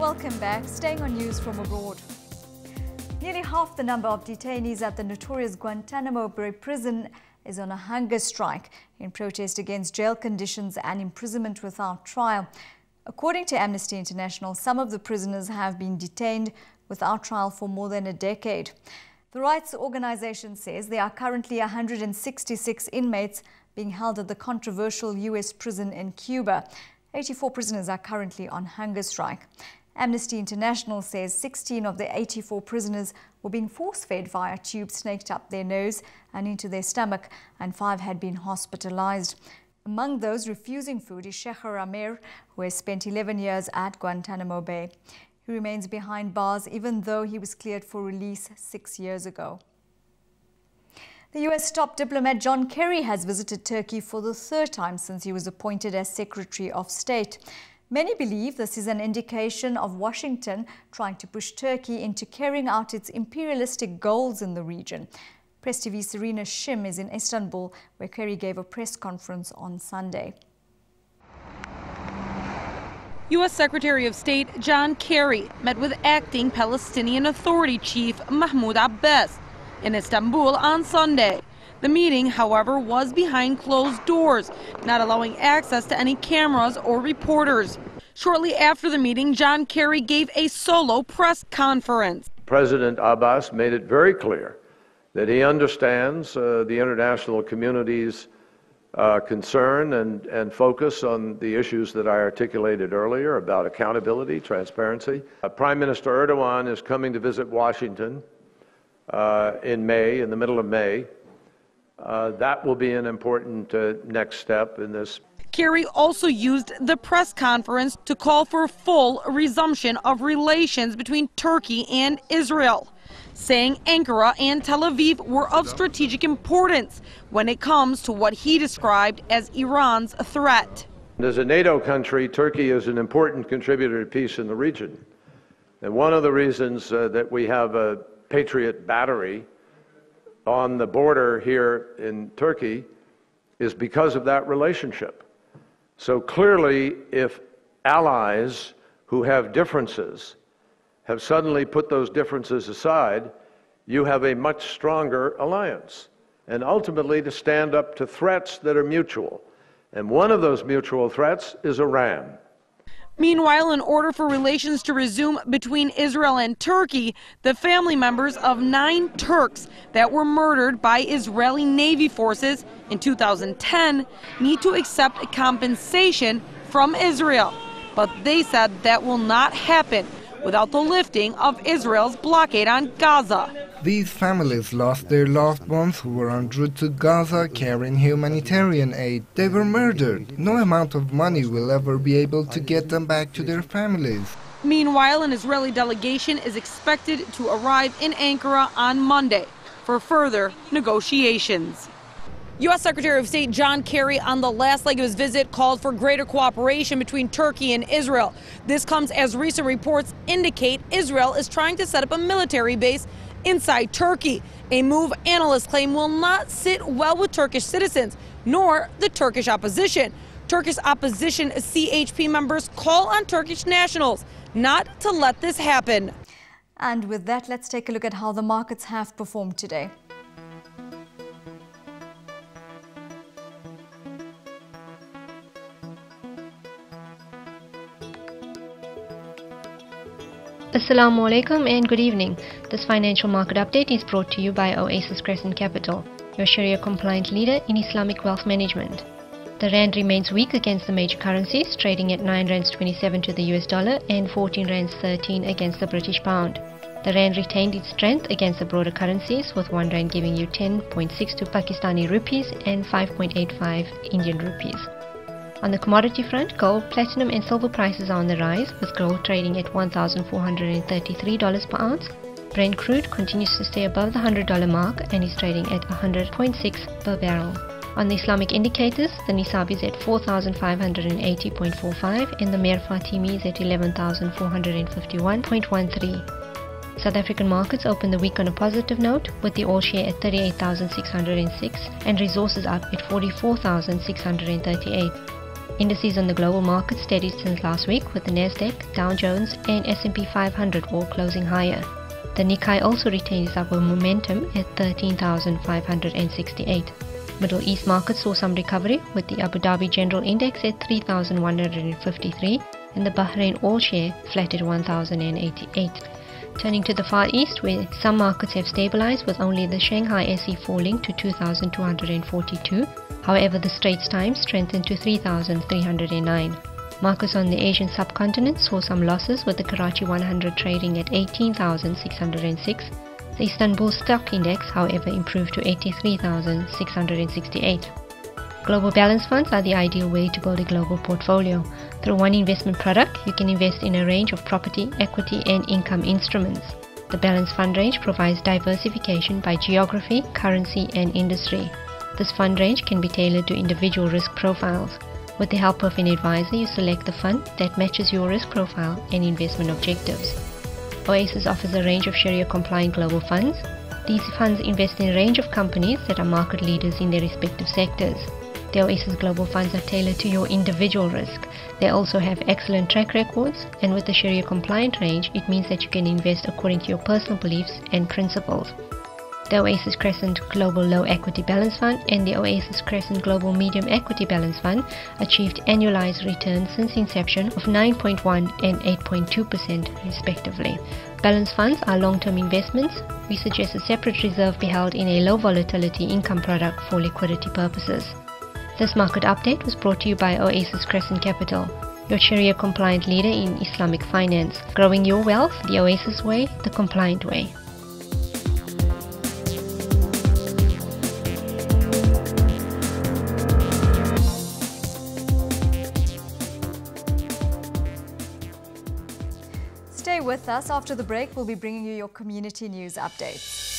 Welcome back. Staying on news from abroad. Nearly half the number of detainees at the notorious Guantanamo Bay prison is on a hunger strike in protest against jail conditions and imprisonment without trial. According to Amnesty International, some of the prisoners have been detained without trial for more than a decade. The rights organization says there are currently 166 inmates being held at the controversial U.S. prison in Cuba. 84 prisoners are currently on hunger strike. Amnesty International says 16 of the 84 prisoners were being force-fed via tubes snaked up their nose and into their stomach, and 5 had been hospitalized. Among those refusing food is Shekhar Amir, who has spent 11 years at Guantanamo Bay. He remains behind bars even though he was cleared for release 6 years ago. The U.S. top diplomat John Kerry has visited Turkey for the 3rd time since he was appointed as Secretary of State. Many believe this is an indication of Washington trying to push Turkey into carrying out its imperialistic goals in the region. Press TV's Serena Shim is in Istanbul, where Kerry gave a press conference on Sunday. U.S. Secretary of State John Kerry met with acting Palestinian Authority Chief Mahmoud Abbas in Istanbul on Sunday. The meeting, however, was behind closed doors, not allowing access to any cameras or reporters. Shortly after the meeting, John Kerry gave a solo press conference. President Abbas made it very clear that he understands the international community's concern and focus on the issues that I articulated earlier about accountability, transparency. Prime Minister Erdogan is coming to visit Washington in May, in the middle of May. That will be an important next step in this. Kerry also used the press conference to call for full resumption of relations between Turkey and Israel, saying Ankara and Tel Aviv were of strategic importance when it comes to what he described as Iran's threat. As a NATO country, Turkey is an important contributor to peace in the region. And one of the reasons that we have a Patriot battery on the border here in Turkey is because of that relationship. So clearly, if allies who have differences have suddenly put those differences aside, you have a much stronger alliance, and ultimately to stand up to threats that are mutual. And one of those mutual threats is Iran. Meanwhile, in order for relations to resume between Israel and Turkey, the family members of 9 Turks that were murdered by Israeli Navy forces in 2010 need to accept a compensation from Israel. But they said that will not happen without the lifting of Israel's blockade on Gaza. These families lost their loved ones who were en route to Gaza carrying humanitarian aid. They were murdered. No amount of money will ever be able to get them back to their families. Meanwhile, an Israeli delegation is expected to arrive in Ankara on Monday for further negotiations. U.S. Secretary of State John Kerry on the last leg of his visit called for greater cooperation between Turkey and Israel. This comes as recent reports indicate Israel is trying to set up a military base inside Turkey, a move analysts claim will not sit well with Turkish citizens, nor the Turkish opposition. Turkish opposition CHP members call on Turkish nationals not to let this happen. And with that, let's take a look at how the markets have performed today. Assalamu alaikum and good evening. This financial market update is brought to you by Oasis Crescent Capital, your Sharia compliant leader in Islamic wealth management. The rand remains weak against the major currencies, trading at R9.27 to the US dollar and R14.13 against the British pound. The rand retained its strength against the broader currencies, with 1 rand giving you 10.62 Pakistani rupees and 5.85 Indian rupees. On the commodity front, gold, platinum and silver prices are on the rise, with gold trading at $1,433 per ounce. Brent crude continues to stay above the $100 mark and is trading at 100.6 per barrel. On the Islamic indicators, the Nisab is at 4,580.45 and the Mer Fatimi is at 11,451.13. South African markets opened the week on a positive note, with the oil share at 38,606 and resources up at 44,638. Indices on the global market steadied since last week, with the Nasdaq, Dow Jones and S&P 500 all closing higher. The Nikkei also retained its upward momentum at 13,568. Middle East markets saw some recovery, with the Abu Dhabi General Index at 3,153 and the Bahrain All Share flat at 1,088. Turning to the Far East, where some markets have stabilized, with only the Shanghai SE falling to 2,242. However, the Straits Times strengthened to 3,309. Markets on the Asian subcontinent saw some losses, with the Karachi 100 trading at 18,606. The Istanbul Stock Index, however, improved to 83,668. Global balance funds are the ideal way to build a global portfolio. Through one investment product, you can invest in a range of property, equity and income instruments. The Balance Fund range provides diversification by geography, currency and industry. This fund range can be tailored to individual risk profiles. With the help of an advisor, you select the fund that matches your risk profile and investment objectives. Oasis offers a range of Sharia-compliant global funds. These funds invest in a range of companies that are market leaders in their respective sectors. The Oasis Global Funds are tailored to your individual risk. They also have excellent track records, and with the Sharia-compliant range, it means that you can invest according to your personal beliefs and principles. The Oasis Crescent Global Low Equity Balance Fund and the Oasis Crescent Global Medium Equity Balance Fund achieved annualized returns since inception of 9.1% and 8.2% respectively. Balance funds are long-term investments. We suggest a separate reserve be held in a low volatility income product for liquidity purposes. This market update was brought to you by Oasis Crescent Capital, your Sharia-compliant leader in Islamic finance. Growing your wealth the Oasis way, the compliant way. Stay with us. After the break, we'll be bringing you your community news updates.